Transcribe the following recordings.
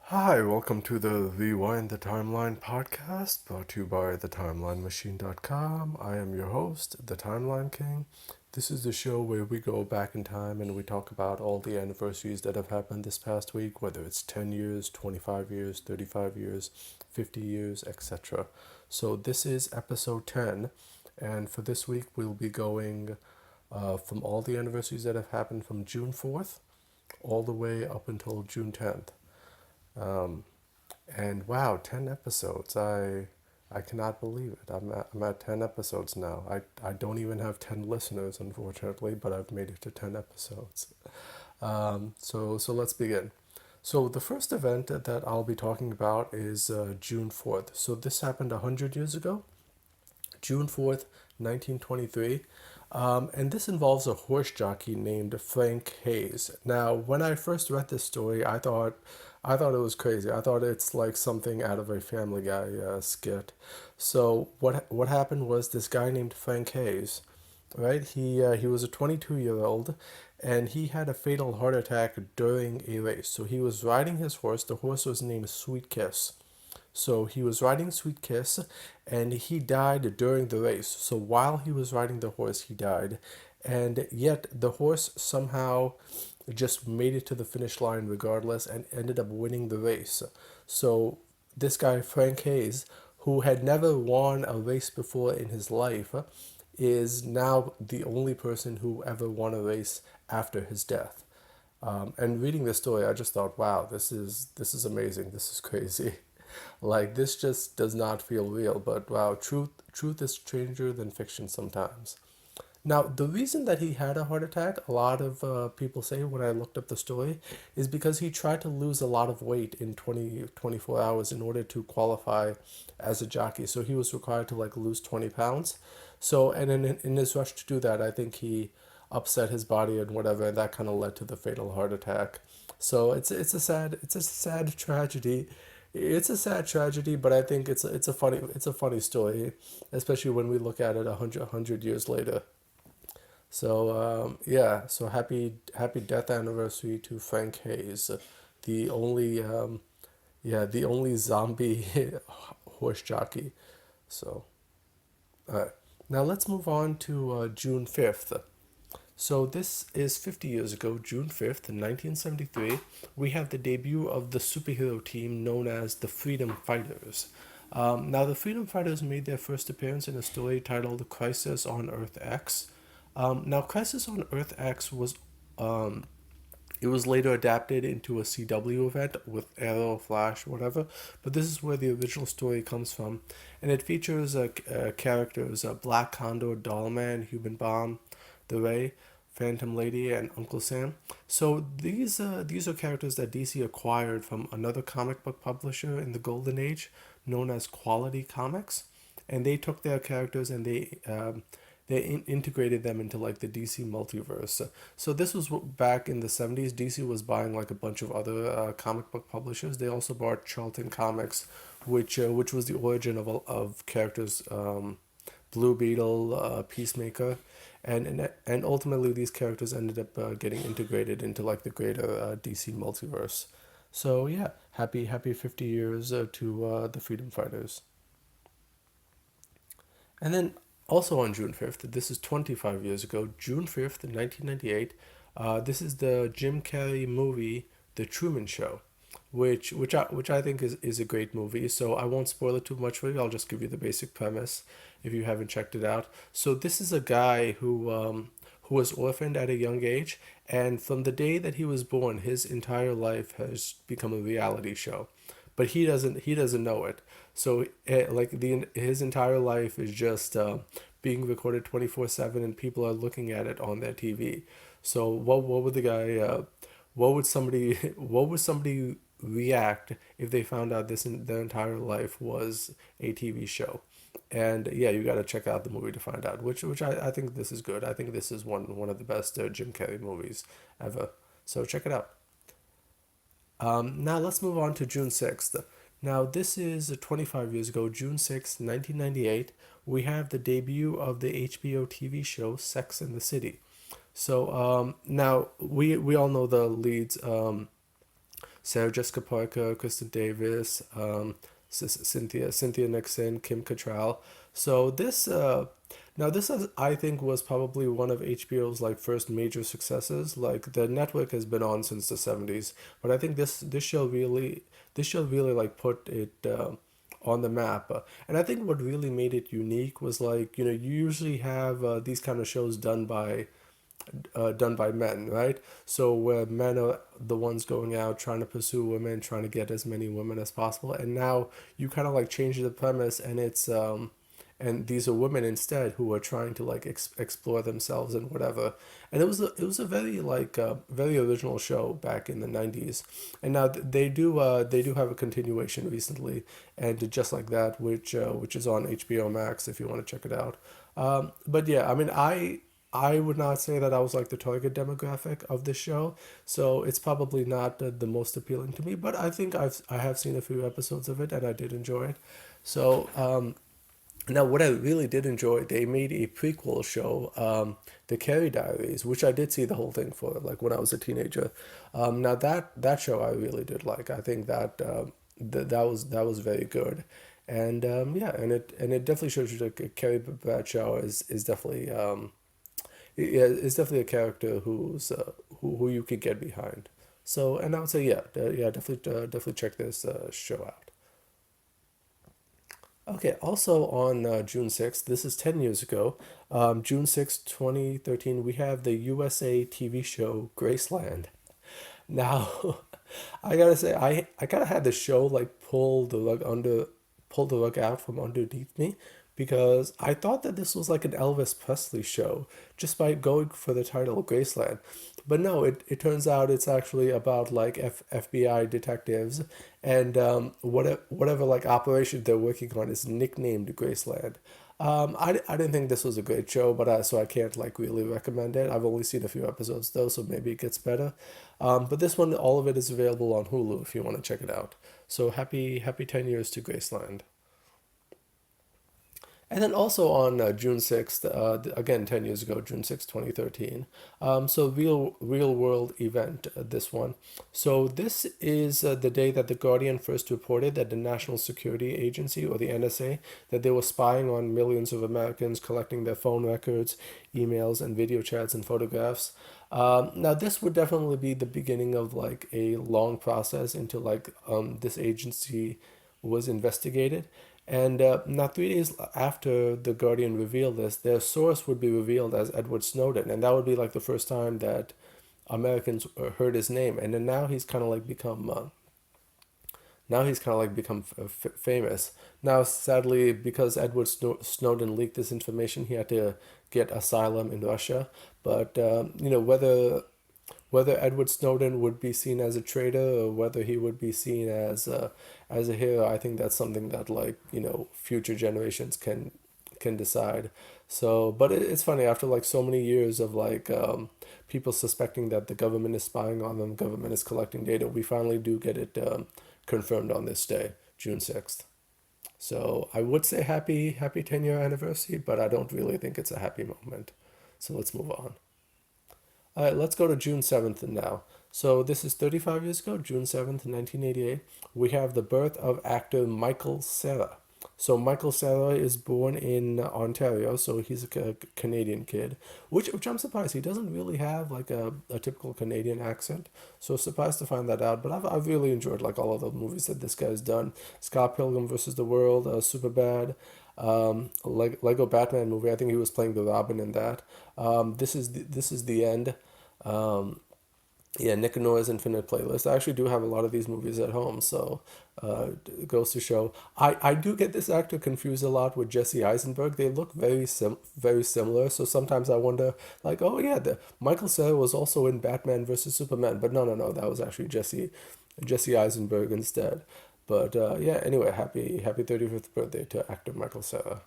Hi, welcome to the Rewind the Timeline podcast brought to you by thetimelinemachine.com. I am your host, the Timeline King. This is the show where we go back in time and we talk about all the anniversaries that have happened this past week, whether it's 10 years, 25 years, 35 years, 50 years, etc. So this is episode 10, and for this week we'll be going from all the anniversaries that have happened from June 4th all the way up until June 10th. Um, and wow, 10 episodes. I cannot believe it. I'm at 10 episodes now. I don't even have 10 listeners, unfortunately, but I've made it to 10 episodes. So let's begin. So the first event that I'll be talking about is June 4th. So this happened 100 years ago, June 4th, 1923. And this involves a horse jockey named Frank Hayes. Now, when I first read this story, I thought it was crazy. I thought it's like something out of a Family Guy skit. So what happened was this guy named Frank Hayes, right? He was a 22-year-old, and he had a fatal heart attack during a race. So he was riding his horse. The horse was named Sweet Kiss. So he was riding Sweet Kiss, and he died during the race. So while he was riding the horse, he died, and yet the horse somehow just made it to the finish line regardless and ended up winning the race. So this guy Frank Hayes, who had never won a race before in his life, is now the only person who ever won a race after his death. And reading this story, I just thought, wow, this is amazing. This is crazy. Like this just does not feel real. But wow, truth is stranger than fiction sometimes. Now, the reason that he had a heart attack, a lot of people say when I looked up the story, is because he tried to lose a lot of weight in 24 hours in order to qualify as a jockey. So he was required to like lose 20 pounds. So, and in his rush to do that, I think he upset his body and whatever, and that kind of led to the fatal heart attack. So it's a sad tragedy. It's a sad tragedy, but I think it's a funny story, especially when we look at it a hundred years later. So yeah, so happy death anniversary to Frank Hayes, the only the only zombie horse jockey. So now let's move on to June 5th. So this is 50 years ago, June 5th, 1973. We have the debut of the superhero team known as the Freedom Fighters. Now, the Freedom Fighters made their first appearance in a story titled Crisis on Earth X. Now, Crisis on Earth X um, it was later adapted into a CW event with Arrow, Flash, whatever. But this is where the original story comes from, and it features characters Black Condor, Dollman, Human Bomb, the Ray, Phantom Lady, and Uncle Sam. So these are characters that DC acquired from another comic book publisher in the Golden Age, known as Quality Comics, and they took their characters and they integrated them into like the DC multiverse. So this was back in the 70s. DC was buying like a bunch of other comic book publishers. They also bought Charlton Comics, which was the origin of characters Blue Beetle, Peacemaker, and ultimately these characters ended up getting integrated into like the greater DC multiverse. So yeah, happy 50 years to the Freedom Fighters. And then also on June 5th, this is 25 years ago, June 5th, 1998, this is the Jim Carrey movie, The Truman Show, which I think is a great movie. So I won't spoil it too much for you. I'll just give you the basic premise if you haven't checked it out. So this is a guy who was orphaned at a young age, and from the day that he was born, his entire life has become a reality show, but he doesn't know it. So like the his entire life is just being recorded 24/7, and people are looking at it on their TV. So what would the guy what would somebody what would somebody react if they found out their entire life was a TV show? And yeah, you got to check out the movie to find out. Which I think this is good. I think this is one of the best Jim Carrey movies ever. So check it out. Now let's move on to June 6th. Now this is 25 years ago, June 6th, 1998. We have the debut of the HBO TV show Sex and the City. So now we all know the leads. Sarah Jessica Parker, Kristen Davis, Cynthia Nixon, Kim Cattrall. So this I think was probably one of HBO's like first major successes. Like the network has been on since the 70s, but I think this show really like put it on the map. And I think what really made it unique was like you usually have these kind of shows done by men, right? So where men are the ones going out trying to pursue women, trying to get as many women as possible, and now you kind of like change the premise, and and these are women instead who are trying to like explore themselves and whatever. And it was a very very original show back in the 90s, and now they do have a continuation recently, and just like that, which is on HBO Max if you want to check it out. But yeah, I mean, I would not say that I was like the target demographic of this show, so it's probably not the most appealing to me. But I think I have seen a few episodes of it and I did enjoy it. So now what I really did enjoy, they made a prequel show, The Carrie Diaries, which I did see the whole thing for, like when I was a teenager. Now that show I really did like. I think that that was very good. And yeah, and it definitely shows you that Carrie Bradshaw is definitely yeah, is definitely a character who you could get behind. So, and I would say, yeah, yeah, definitely check this show out. Okay, also on June 6th, this is 10 years ago, June 6th, 2013, we have the USA TV show Graceland. Now, I gotta say, I kind of had the show like pull the rug out from underneath me because I thought that this was like an Elvis Presley show just by going for the title Graceland. But no, it turns out it's actually about like FBI detectives and whatever like operation they're working on is nicknamed Graceland. I didn't think this was a great show, but so I can't like really recommend it. I've only seen a few episodes though, so maybe it gets better. But this one, all of it is available on Hulu if you want to check it out. So happy 10 years to Graceland. And then also on June 6th, again 10 years ago, June 6th, 2013. So real world event, this one. So this is the day that The Guardian first reported that the National Security Agency, or the NSA, that they were spying on millions of Americans, collecting their phone records, emails, and video chats and photographs. Now this would definitely be the beginning of like a long process into like this agency was investigated. And now, 3 days after The Guardian revealed this, their source would be revealed as Edward Snowden. And that would be like the first time that Americans heard his name. And then now he's kind of like become famous. Now, sadly, because Snowden leaked this information, he had to get asylum in Russia. But, whether Edward Snowden would be seen as a traitor or whether he would be seen as a hero, I think that's something that like future generations can decide. So, but it's funny after like so many years of like people suspecting that the government is spying on them, government is collecting data, we finally do get it confirmed on this day, June 6th. So I would say happy 10-year anniversary, but I don't really think it's a happy moment. So let's move on. All right, let's go to June 7th now. So this is 35 years ago, June 7th, 1988. We have the birth of actor Michael Cera. So Michael Cera is born in Ontario, so he's a Canadian kid, which I'm surprised he doesn't really have like a typical Canadian accent. So surprised to find that out. But I've really enjoyed like all of the movies that this guy's done. Scott Pilgrim versus the World, Superbad, Lego Batman movie. I think he was playing the Robin in that. This is the end. Um, yeah, Nick and Noah's Infinite Playlist. I actually do have a lot of these movies at home, so it goes to show. I do get this actor confused a lot with Jesse Eisenberg. They look very similar, so sometimes I wonder, like, oh yeah, the Michael Cera was also in Batman versus Superman, but no, that was actually Jesse Eisenberg instead. But yeah, anyway, happy 35th birthday to actor Michael Cera.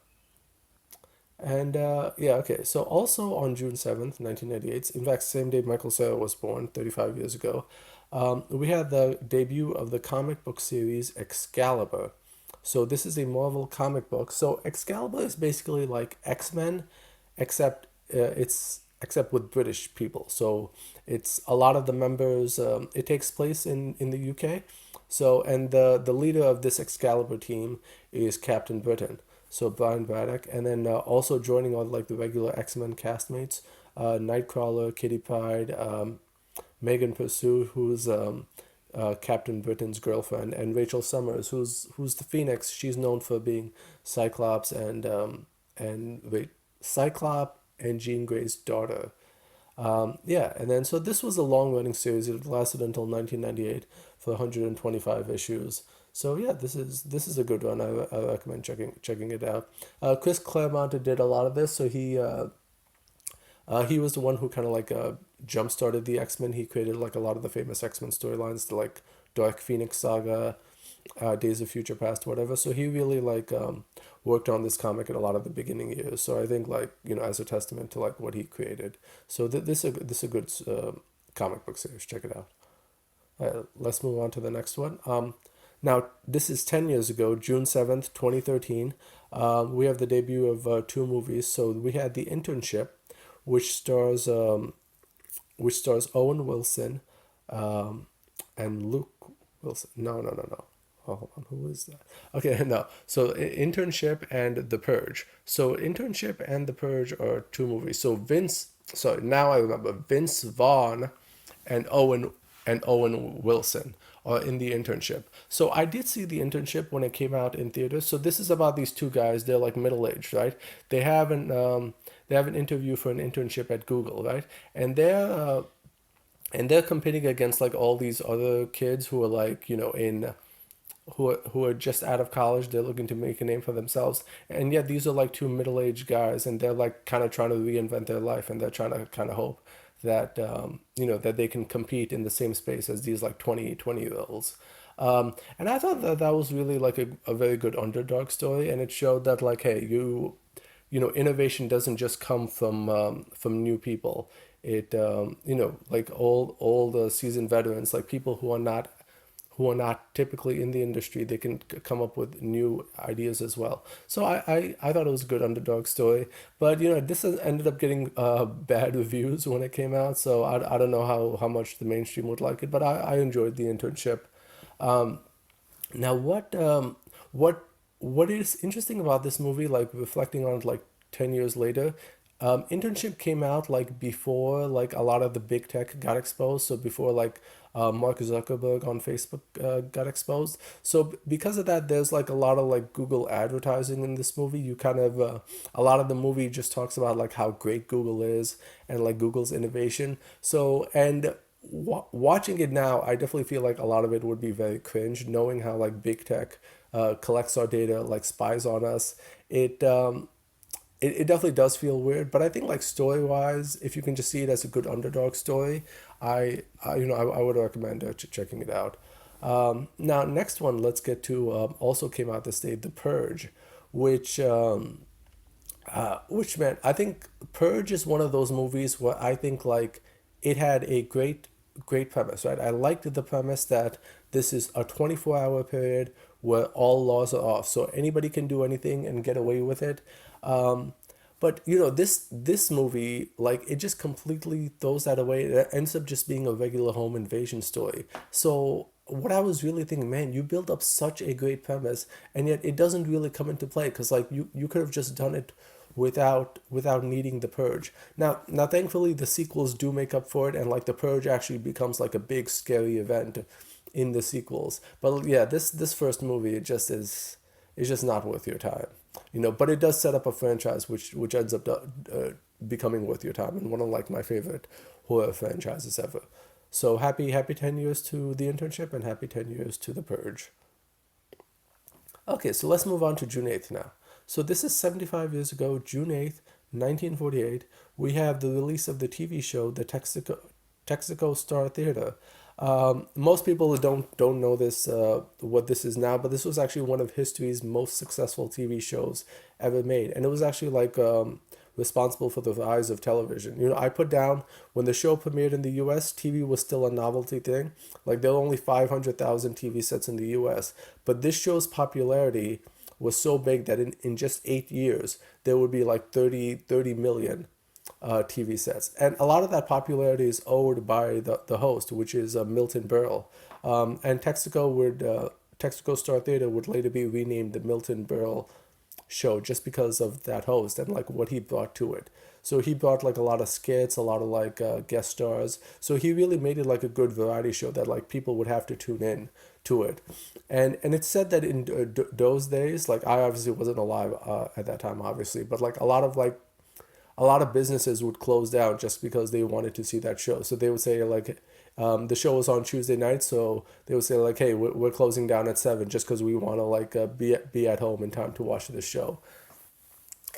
And yeah, okay. So also on June 7th, 1998, in fact, same day Michael Cera was born, 35 years ago, we had the debut of the comic book series Excalibur. So this is a Marvel comic book. So Excalibur is basically like X-Men, except it's except with British people. So it's a lot of the members. It takes place in the UK. So and the leader of this Excalibur team is Captain Britain. So Brian Braddock, and then also joining on like the regular X-Men castmates, Nightcrawler, Kitty Pryde, Megan Pursuit, who's Captain Britain's girlfriend, and Rachel Summers, who's the Phoenix. She's known for being Cyclops Cyclops and Jean Grey's daughter. Yeah, and then so this was a long running series. It lasted until 1998 for 125 issues. So yeah, this is a good one. I recommend checking it out. Chris Claremont did a lot of this, so he was the one who kind of like jump started the X Men. He created like a lot of the famous X Men storylines, the like Dark Phoenix saga, Days of Future Past, whatever. So he really like worked on this comic in a lot of the beginning years. So I think like as a testament to like what he created. So this is a good comic book series. Check it out. Let's move on to the next one. Now this is 10 years ago, June 7th, 2013. We have the debut of two movies. So we had The Internship, which stars Owen Wilson, and Luke Wilson. No. Oh, hold on, who is that? Okay, no. So Internship and The Purge. So Internship and The Purge are two movies. So now I remember Vince Vaughn and Owen Wilson are in The Internship. So I did see The Internship when it came out in theaters. So this is about these two guys. They're like middle aged, right? They have an interview for an internship at Google, right? And they're competing against like all these other kids who are like in who are just out of college. They're looking to make a name for themselves, and yet these are like two middle-aged guys, and they're like kind of trying to reinvent their life, and they're trying to kind of hope that that they can compete in the same space as these like 20 year olds. And I thought that that was really like a very good underdog story, and it showed that like, hey, innovation doesn't just come from new people. It like all the seasoned veterans, like people who are not typically in the industry, they can come up with new ideas as well. So I thought it was a good underdog story, but this ended up getting bad reviews when it came out. So I don't know how much the mainstream would like it, but I enjoyed The Internship. Now, what is interesting about this movie, like reflecting on it, like 10 years later, Internship came out like before like a lot of the big tech got exposed. So before like Mark Zuckerberg on Facebook got exposed. So because of that, there's like a lot of like Google advertising in this movie. You kind of a lot of the movie just talks about like how great Google is and like Google's innovation. So and watching it now, I definitely feel like a lot of it would be very cringe, knowing how like big tech collects our data, like spies on us. It definitely does feel weird, but I think like story wise, if you can just see it as a good underdog story, I would recommend checking it out. Now next one, let's get to also came out this day, The Purge, which which man, I think Purge is one of those movies where I think like it had a great premise, right? I liked the premise that this is a 24-hour period where all laws are off, so anybody can do anything and get away with it. But this movie, like, it just completely throws that away. It ends up just being a regular home invasion story. So what I was really thinking, man, you build up such a great premise, and yet it doesn't really come into play because like you could have just done it without needing the purge. Now thankfully the sequels do make up for it, and like the purge actually becomes like a big scary event in the sequels. But yeah, this first movie, it just is just not worth your time. But it does set up a franchise which ends up becoming worth your time, and one of like my favorite horror franchises ever. So happy 10 years to The Internship, and happy 10 years to The Purge. Okay, so let's move on to June 8th now. So this is 75 years ago, June 8th, 1948. We have the release of the TV show, the Texaco Star Theater. Most people don't know this, what this is now, but this was actually one of history's most successful TV shows ever made, and it was actually like responsible for the rise of television. I put down when the show premiered in the U.S., TV was still a novelty thing. Like there were only 500,000 TV sets in the U.S., but this show's popularity was so big that in just 8 years there would be like 30 million TV sets. And a lot of that popularity is owed by the host, which is Milton Berle. And Texaco Star Theater would later be renamed the Milton Berle Show just because of that host and like what he brought to it. So he brought like a lot of skits, a lot of like guest stars. So he really made it like a good variety show that like people would have to tune in to it. And it's said that in those days, like I obviously wasn't alive at that time, obviously, but like a lot of businesses would close down just because they wanted to see that show. So they would say like, the show was on Tuesday night, so they would say like, hey, we're closing down at 7 just because we want to like be at home in time to watch this show.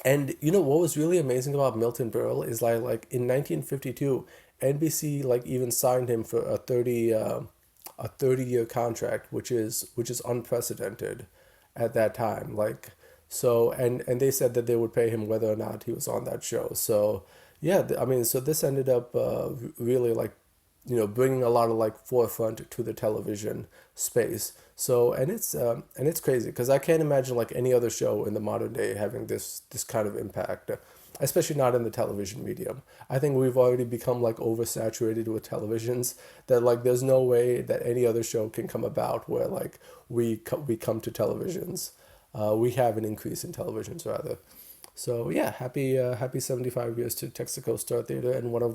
And you know what was really amazing about Milton Berle is like in 1952, NBC like even signed him for a 30-year contract, which is unprecedented at that time. Like so, and they said that they would pay him whether or not he was on that show. So yeah, I mean, so this ended up really like bringing a lot of like forefront to the television space. So and it's crazy because I can't imagine like any other show in the modern day having this kind of impact, especially not in the television medium. I think we've already become like oversaturated with televisions that like there's no way that any other show can come about where like we come to televisions. We have an increase in televisions rather. So yeah, happy 75 years to Texaco Star Theater and one of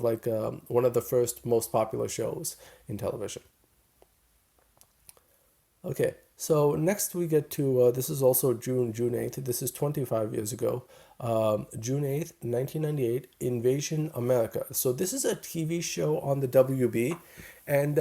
the first most popular shows in television. Okay, so next we get to this is also June 8th. This is 25 years ago. June 8th, 1998, Invasion America. So this is a TV show on the WB, and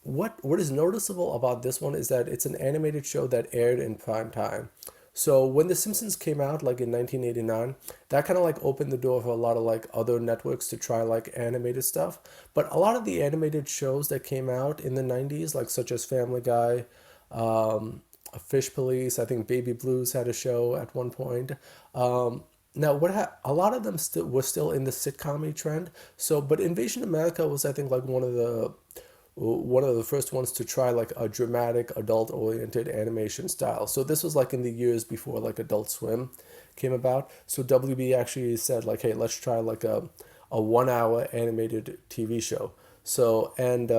what is noticeable about this one is that it's an animated show that aired in prime time. So when The Simpsons came out, like in 1989, that kind of like opened the door for a lot of like other networks to try like animated stuff. But a lot of the animated shows that came out in the 90s, like such as Family Guy, um, Fish Police, I think Baby Blues had a show at one point. Now, a lot of them still were still in the sitcom trend. So, but Invasion America was, I think, like one of the first ones to try like a dramatic adult oriented animation style. So this was like in the years before like Adult Swim came about. So WB actually said like, hey, let's try like a 1 hour animated TV show. So and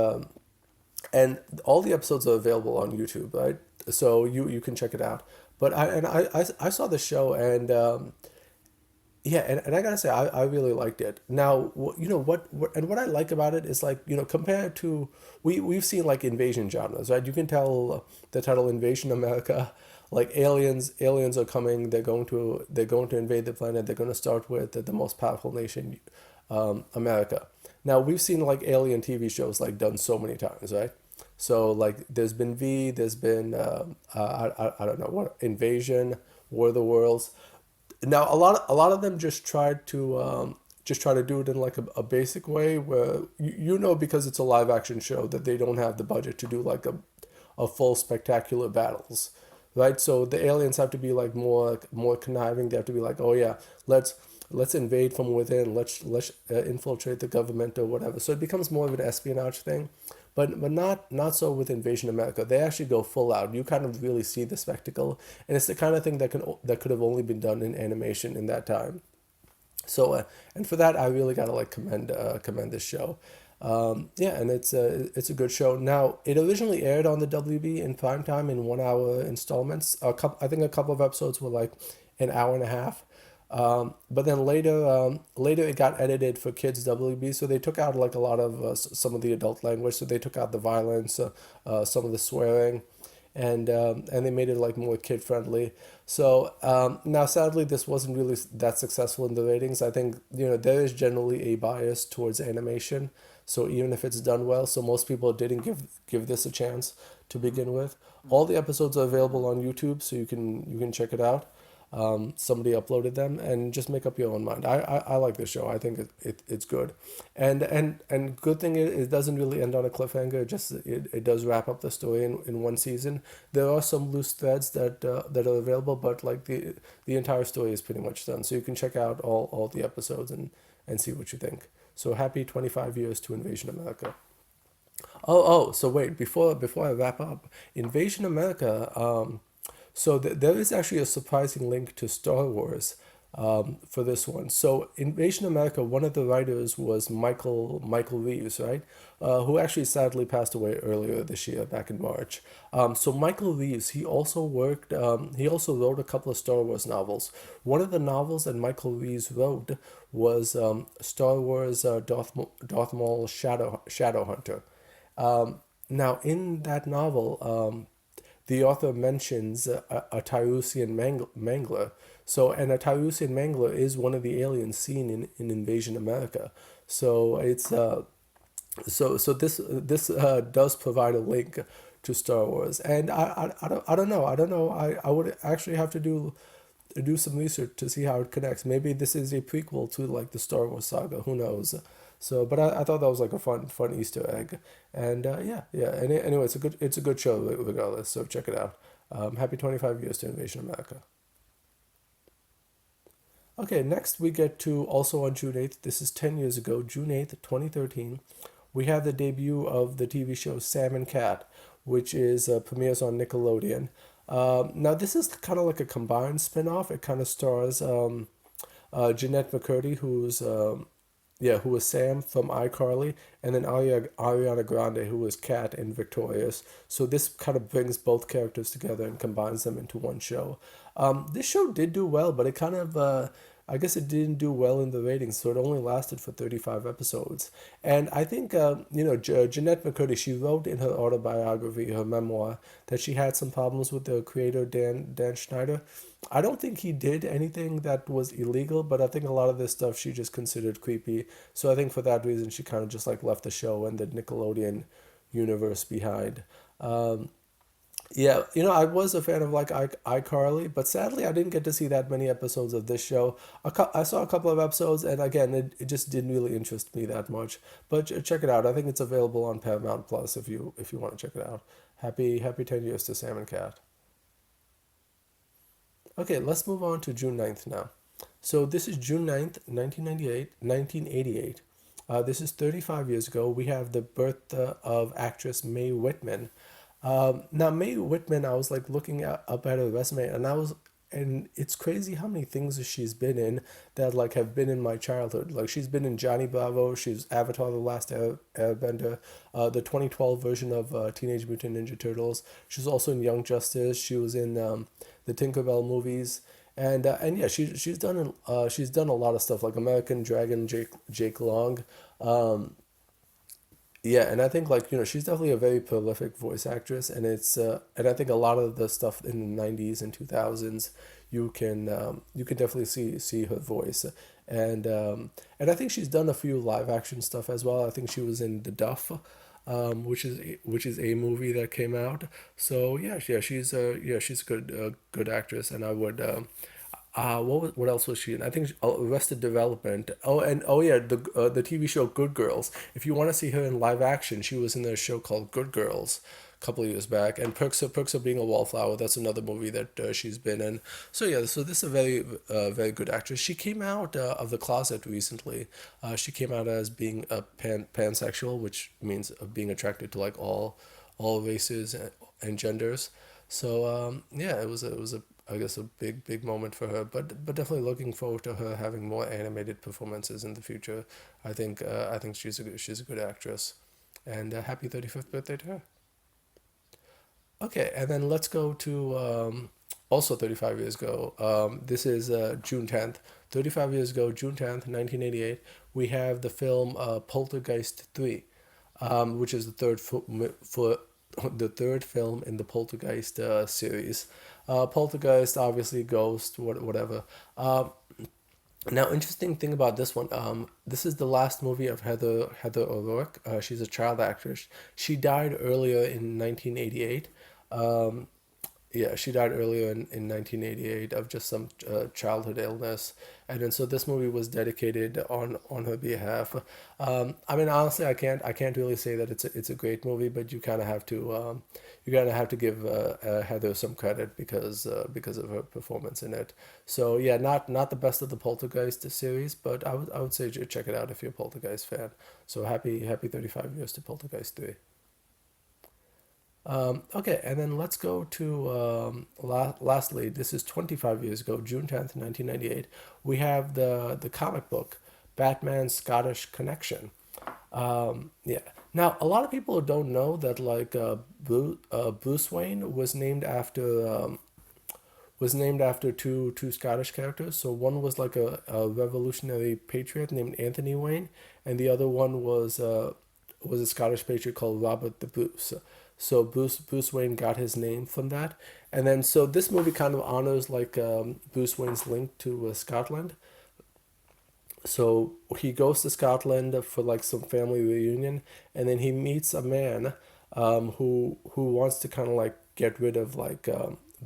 all the episodes are available on YouTube, right? So you can check it out. But I saw the show and yeah, and I gotta say, I really liked it. Now, what I like about it is like, compared to, we've seen like invasion genres, right? You can tell the title Invasion America, like aliens are coming, they're going to invade the planet, they're going to start with the most powerful nation, America. Now, we've seen like alien TV shows like done so many times, right? So like there's been there's been, I don't know, what, Invasion, War of the Worlds. Now a lot of them just try to do it in like a basic way where because it's a live action show that they don't have the budget to do like a full spectacular battles, right? So the aliens have to be like more conniving. They have to be like, oh yeah, let's invade from within. Let's infiltrate the government or whatever. So it becomes more of an espionage thing, but not so with Invasion America. They actually go full out. You kind of really see the spectacle, and it's the kind of thing that could have only been done in animation in that time. So and for that, I really gotta like commend this show. Yeah, and it's a good show. Now it originally aired on the WB in prime time in 1 hour installments. I think a couple of episodes were like an hour and a half. But then later it got edited for kids WB, so they took out like a lot of some of the adult language. So they took out the violence, some of the swearing, and they made it like more kid friendly. So now, sadly, this wasn't really that successful in the ratings. I think there is generally a bias towards animation. So even if it's done well, so most people didn't give this a chance to begin with. All the episodes are available on YouTube, so you can check it out. Somebody uploaded them and just make up your own mind. I like this show. I think it's good, and good thing it doesn't really end on a cliffhanger. It does wrap up the story in one season. There are some loose threads that are available, but like the entire story is pretty much done. So you can check out all the episodes and see what you think. So happy 25 years to Invasion America. Oh, so wait, before I wrap up, Invasion America, so there is actually a surprising link to Star Wars. for this one. So Invasion America, one of the writers was Michael Reeves, right? Who actually sadly passed away earlier this year, back in March. So Michael Reeves, he also worked. He also wrote a couple of Star Wars novels. One of the novels that Michael Reeves wrote was Star Wars Darth Maul Shadowhunter. Now, in that novel, the author mentions a Tyrusian mangler. So, and a Tyrusian mangler is one of the aliens seen in Invasion America. So it's so this does provide a link to Star Wars, and I don't know. I would actually have to do some research to see how it connects. Maybe this is a prequel to like the Star Wars saga. Who knows? So, but I thought that was like a fun Easter egg, and yeah. Anyway, it's a good show regardless. So check it out. Happy 25 years to Invasion America. Okay, next we get to also on June 8th. This is 10 years ago, June 8th, 2013. We have the debut of the TV show Sam and Cat, which is premieres on Nickelodeon. Now this is kind of like a combined spin-off. It kind of stars Jeanette McCurdy, who was Sam from iCarly, and then Ariana Grande, who was Kat in Victorious. So this kind of brings both characters together and combines them into one show. This show did do well, but it kind of, I guess it didn't do well in the ratings, so it only lasted for 35 episodes. And I think, Jeanette McCurdy, she wrote in her autobiography, her memoir, that she had some problems with the creator, Dan Schneider. I don't think he did anything that was illegal, but I think a lot of this stuff she just considered creepy. So I think for that reason, she kind of just like left the show and the Nickelodeon universe behind. Um, yeah, I was a fan of like iCarly, but sadly I didn't get to see that many episodes of this show. I saw a couple of episodes, and again, it just didn't really interest me that much. But check it out. I think it's available on Paramount Plus if you want to check it out. Happy 10 years to Sam and Cat. Okay, let's move on to June 9th now. So this is June 9th, 1988. This is 35 years ago. We have the birth of actress Mae Whitman. Now Mae Whitman, I was like looking up at her resume, and it's crazy how many things she's been in that like have been in my childhood. Like she's been in Johnny Bravo, she's Avatar: The Last Airbender, the 2012 version of Teenage Mutant Ninja Turtles. She's also in Young Justice. She was in the Tinkerbell movies. And yeah, she's done a lot of stuff like American Dragon, Jake Long. Um, yeah, and I think like she's definitely a very prolific voice actress, and I think a lot of the stuff in the '90s and 2000s you can definitely see her voice, and I think she's done a few live action stuff as well. I think she was in The Duff, which is a movie that came out. So yeah, she's a good actress, and I would. What else was she in? I think Arrested Development. Oh, and oh yeah, the TV show Good Girls. If you want to see her in live action, she was in a show called Good Girls a couple of years back. And Perks of Being a Wallflower. That's another movie that she's been in. So yeah, so this is a very good actress. She came out of the closet recently. She came out as being a pansexual, which means being attracted to like all races and genders. So yeah, it was a I guess a big moment for her, but definitely looking forward to her having more animated performances in the future. I think she's a good actress, and happy 35th birthday to her. Okay, and then let's go to also 35 years ago. This is June 10th. 35 years ago, June 10th, 1988, we have the film Poltergeist 3, which is the third film in the Poltergeist series. Poltergeist, obviously, Ghost, whatever. Now, interesting thing about this one, this is the last movie of Heather O'Rourke. She's a child actress. She died earlier in 1988. Um, yeah, she died earlier in 1988 of just some childhood illness, and then so this movie was dedicated on her behalf. I mean, honestly, I can't really say that it's a great movie, but you kind of have to give Heather some credit because of her performance in it. So yeah, not the best of the Poltergeist series, but I would say check it out if you're a Poltergeist fan. So happy 35 years to Poltergeist 3. Okay, and then let's go to lastly. This is 25 years ago, June 10th, 1998. We have the comic book, Batman Scottish Connection. Yeah. Now, a lot of people don't know that Bruce Wayne was named after two Scottish characters. So one was like a revolutionary patriot named Anthony Wayne, and the other one was a Scottish patriot called Robert the Bruce. So Bruce Wayne got his name from that, and then so this movie kind of honors Bruce Wayne's link to Scotland. So he goes to Scotland for like some family reunion, and then he meets a man who wants to kind of like get rid of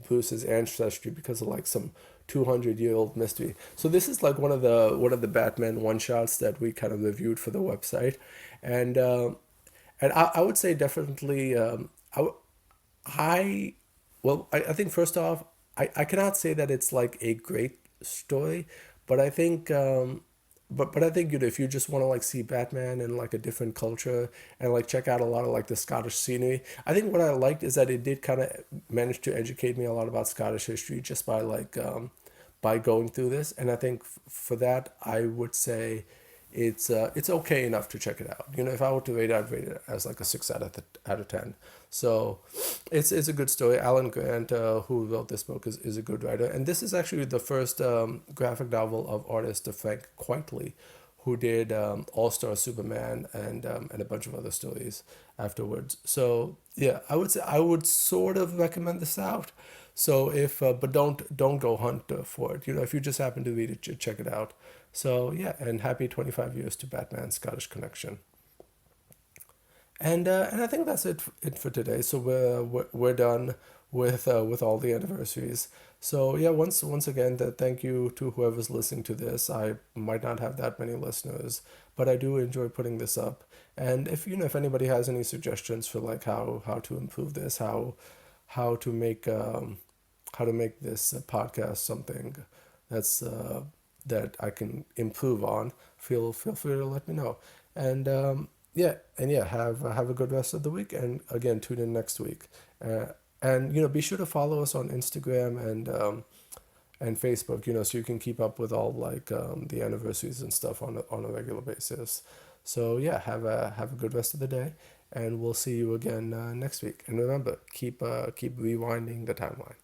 Bruce's ancestry because of like some 200-year-old mystery. So this is like one of the Batman one shots that we kind of reviewed for the website, and I would say definitely I I think first off, I cannot say that it's like a great story, but I think but I think if you just want to like see Batman in like a different culture and like check out a lot of like the Scottish scenery, I think what I liked is that it did kind of manage to educate me a lot about Scottish history just by going through this, and I think for that I would say it's okay enough to check it out. If I were to rate it, I'd rate it as like a 6 out of 10. So it's a good story. Alan Grant, who wrote this book, is a good writer, and this is actually the first graphic novel of artist Frank Quitely, who did All Star Superman and a bunch of other stories afterwards. So yeah, I would say I would sort of recommend this out. So if but don't go hunt for it. If you just happen to read it, check it out. So yeah, and happy 25 years to Batman Scottish Connection. And I think that's it for today. So we're done with all the anniversaries. So yeah, once again, thank you to whoever's listening to this. I might not have that many listeners, but I do enjoy putting this up. And if anybody has any suggestions for like how to improve this, how to make how to make this podcast something that's that I can improve on, feel free to let me know. And yeah, have a good rest of the week. And again, tune in next week. And be sure to follow us on Instagram and Facebook. So you can keep up with all the anniversaries and stuff on a regular basis. So yeah, have a good rest of the day, and we'll see you again next week. And remember, keep rewinding the timeline.